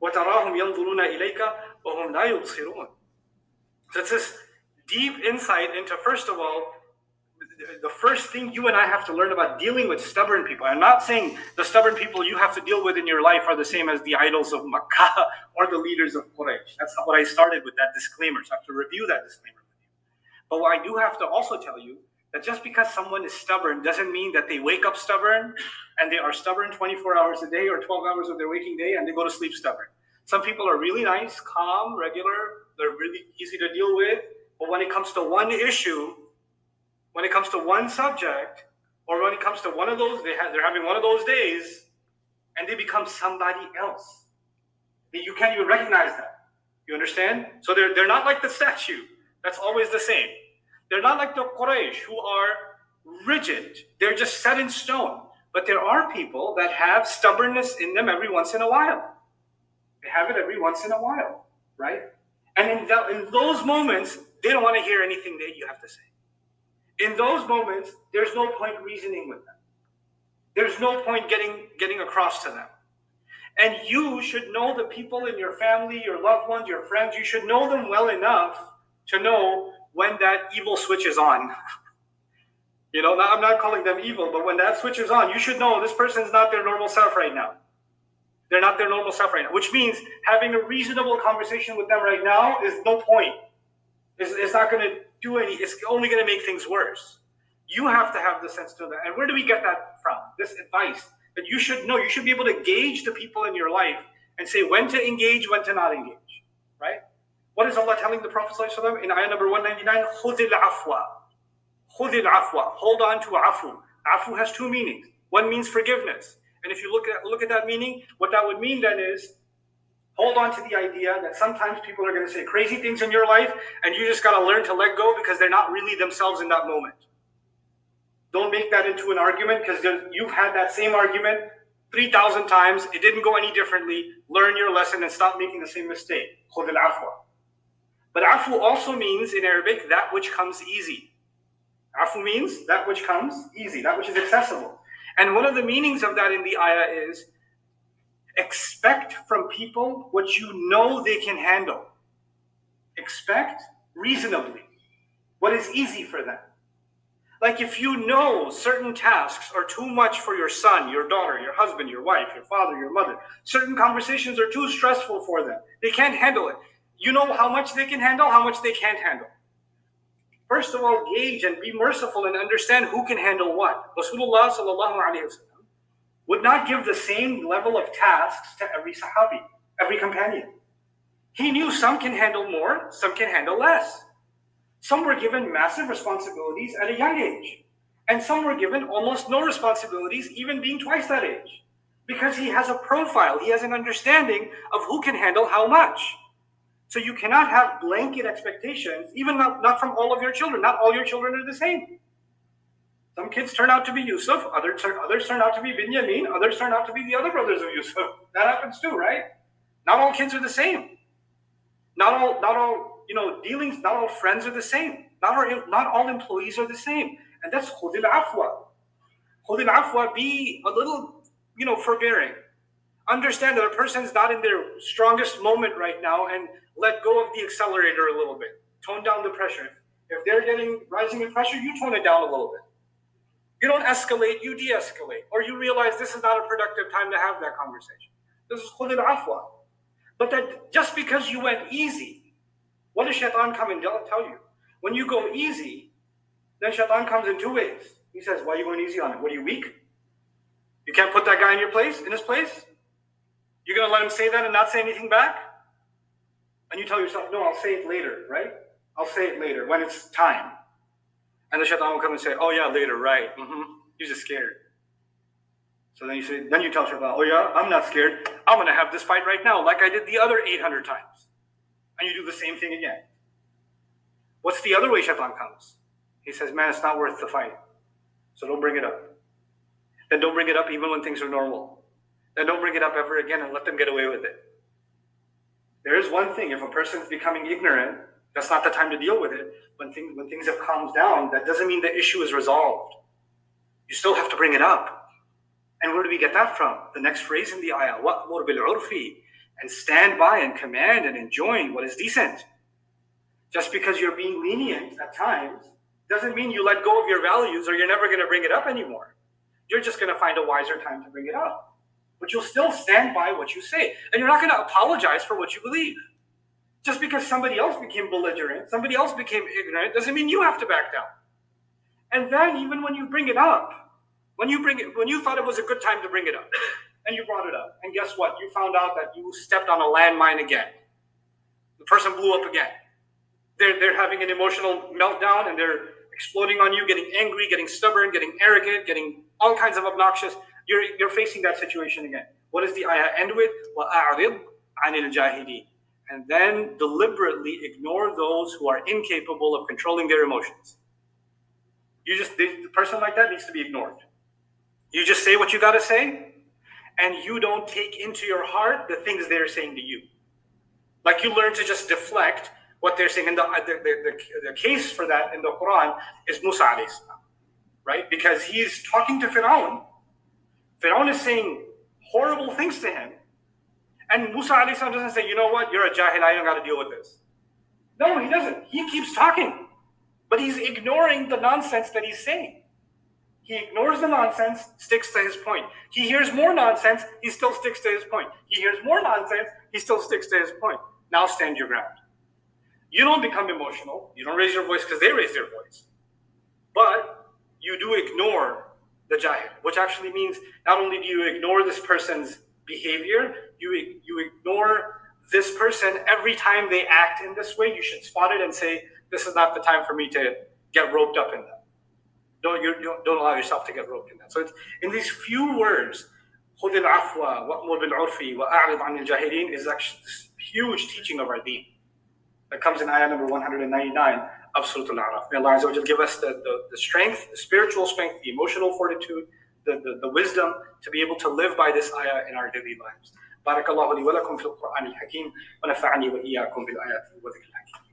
وَتَرَاهُمْ يَنْظُرُونَ إِلَيْكَ وَهُمْ لَا يُبْصِرُونَ. So it's this deep insight into, first of all, the first thing you and I have to learn about dealing with stubborn people. I'm not saying the stubborn people you have to deal with in your life are the same as the idols of Makkah or the leaders of Quraysh. That's not what I started with, that disclaimer. So I have to review that disclaimer with you. But what I do have to also tell you, that just because someone is stubborn doesn't mean that they wake up stubborn and they are stubborn 24 hours a day or 12 hours of their waking day and they go to sleep stubborn. Some people are really nice, calm, regular, they're really easy to deal with, but when it comes to one issue, when it comes to one subject, or when it comes to one of those, they're having one of those days, and they become somebody else. You can't even recognize that. You understand? So they're not like the statue. That's always the same. They're not like the Quraysh, who are rigid. They're just set in stone. But there are people that have stubbornness in them every once in a while. They have it every once in a while, right? And in those moments, they don't want to hear anything that you have to say. In those moments, there's no point reasoning with them. There's no point getting across to them. And you should know the people in your family, your loved ones, your friends. You should know them well enough to know when that evil switch is on. You know, I'm not calling them evil, but when that switch is on, you should know this person's not their normal self right now. They're not their normal self right now, which means having a reasonable conversation with them right now is no point. It's not going to do it's only going to make things worse. You have to have the sense to know that. And where do we get that from? This advice that you should know. You should be able to gauge the people in your life and say when to engage, when to not engage, right? What is Allah telling the Prophet ﷺ in ayah number 199? خُذِ الْعَفْوَ. خُذِ الْعَفْوَ. Hold on to afu. Afu has two meanings. One means forgiveness. And if you look at that meaning, what that would mean then is hold on to the idea that sometimes people are going to say crazy things in your life and you just got to learn to let go because they're not really themselves in that moment. Don't make that into an argument because you've had that same argument 3,000 times. It didn't go any differently. Learn your lesson and stop making the same mistake. خُذِ الْعَفْوَ. But afu also means in Arabic that which comes easy. Afu means that which comes easy, that which is accessible. And one of the meanings of that in the ayah is expect from people what you know they can handle. Expect reasonably what is easy for them. Like if you know certain tasks are too much for your son, your daughter, your husband, your wife, your father, your mother, certain conversations are too stressful for them. They can't handle it. You know how much they can handle, how much they can't handle. First of all, gauge and be merciful and understand who can handle what. Rasulullah sallallahu alaihi wasallam would not give the same level of tasks to every sahabi, every companion. He knew some can handle more, some can handle less. Some were given massive responsibilities at a young age, and some were given almost no responsibilities, even being twice that age, because he has a profile, he has an understanding of who can handle how much. So you cannot have blanket expectations, even not from all of your children. Not all your children are the same. Some kids turn out to be Yusuf, others turn out to be Binyamin, others turn out to be the other brothers of Yusuf. That happens too, right? Not all kids are the same. Not all dealings, not all friends are the same. Not all employees are the same. And that's خُذِ الْعَفْوَ. خُذِ الْعَفْوَ, be a little, forbearing. Understand that a person's not in their strongest moment right now and let go of the accelerator a little bit. Tone down the pressure. If they're rising in pressure, you tone it down a little bit. You don't escalate, you de-escalate. Or you realize this is not a productive time to have that conversation. This is خُذِ الْعَفْوَ. But that just because you went easy, what does Shaitan come and tell you? When you go easy, then Shaitan comes in two ways. He says, why are you going easy on it? What, are you weak? You can't put that guy in his place? You're going to let him say that and not say anything back? And you tell yourself, no, I'll say it later, right? I'll say it later when it's time. And the Shaitan will come and say, oh yeah, later, right. You're just scared. So then you tell Shaitan, oh yeah, I'm not scared. I'm going to have this fight right now like I did the other 800 times. And you do the same thing again. What's the other way Shaitan comes? He says, man, it's not worth the fight. So don't bring it up. Then don't bring it up even when things are normal. Then don't bring it up ever again and let them get away with it. There is one thing, if a person is becoming ignorant, that's not the time to deal with it. When things have calmed down, that doesn't mean the issue is resolved. You still have to bring it up. And where do we get that from? The next phrase in the ayah, وَأْمُرْ بِالْعُرْفِ. and stand by and command and enjoin what is decent. Just because you're being lenient at times doesn't mean you let go of your values or you're never going to bring it up anymore. You're just going to find a wiser time to bring it up. But you'll still stand by what you say. And you're not going to apologize for what you believe. Just because somebody else became belligerent, somebody else became ignorant, doesn't mean you have to back down. And then even when you bring it up, when you thought it was a good time to bring it up, and you brought it up, and guess what? You found out that you stepped on a landmine again. The person blew up again. They're having an emotional meltdown and they're exploding on you, getting angry, getting stubborn, getting arrogant, getting all kinds of obnoxious. You're facing that situation again. What does the ayah end with? وَأَعْرِضْ عَنِ الْجَاهِلِينَ. And then deliberately ignore those who are incapable of controlling their emotions. The person like that needs to be ignored. You just say what you got to say, and you don't take into your heart the things they're saying to you. Like you learn to just deflect what they're saying. And the case for that in the Quran is Musa alayhi salam, right? Because he's talking to Fir'aun. Fir'aun is saying horrible things to him. And Musa alayhi salam doesn't say, you know what, you're a jahil, I don't got to deal with this. No, he doesn't. He keeps talking. But he's ignoring the nonsense that he's saying. He ignores the nonsense, sticks to his point. He hears more nonsense, he still sticks to his point. He hears more nonsense, he still sticks to his point. Now stand your ground. You don't become emotional. You don't raise your voice because they raise their voice. But you do ignore the jahil, which actually means not only do you ignore this person's behavior, you ignore this person every time they act in this way. You should spot it and say, this is not the time for me to get roped up in that. Don't allow yourself to get roped in that. So it's in these few words, خُذِ الْعَفْوَ وَأْمُرْ بِالْعُرْفِ وَأَعْرِضْ عَنِ الْجَاهِلِينَ is actually this huge teaching of our deen. That comes in ayah number 199 of Surah Al-A'raf. May Allah Azza wa Jal give us the strength, the spiritual strength, the emotional fortitude, the wisdom to be able to live by this ayah in our daily lives. بارك الله لي ولكم في القرآن الحكيم ونفعني وإياكم بالآيات والذكر الحكيم.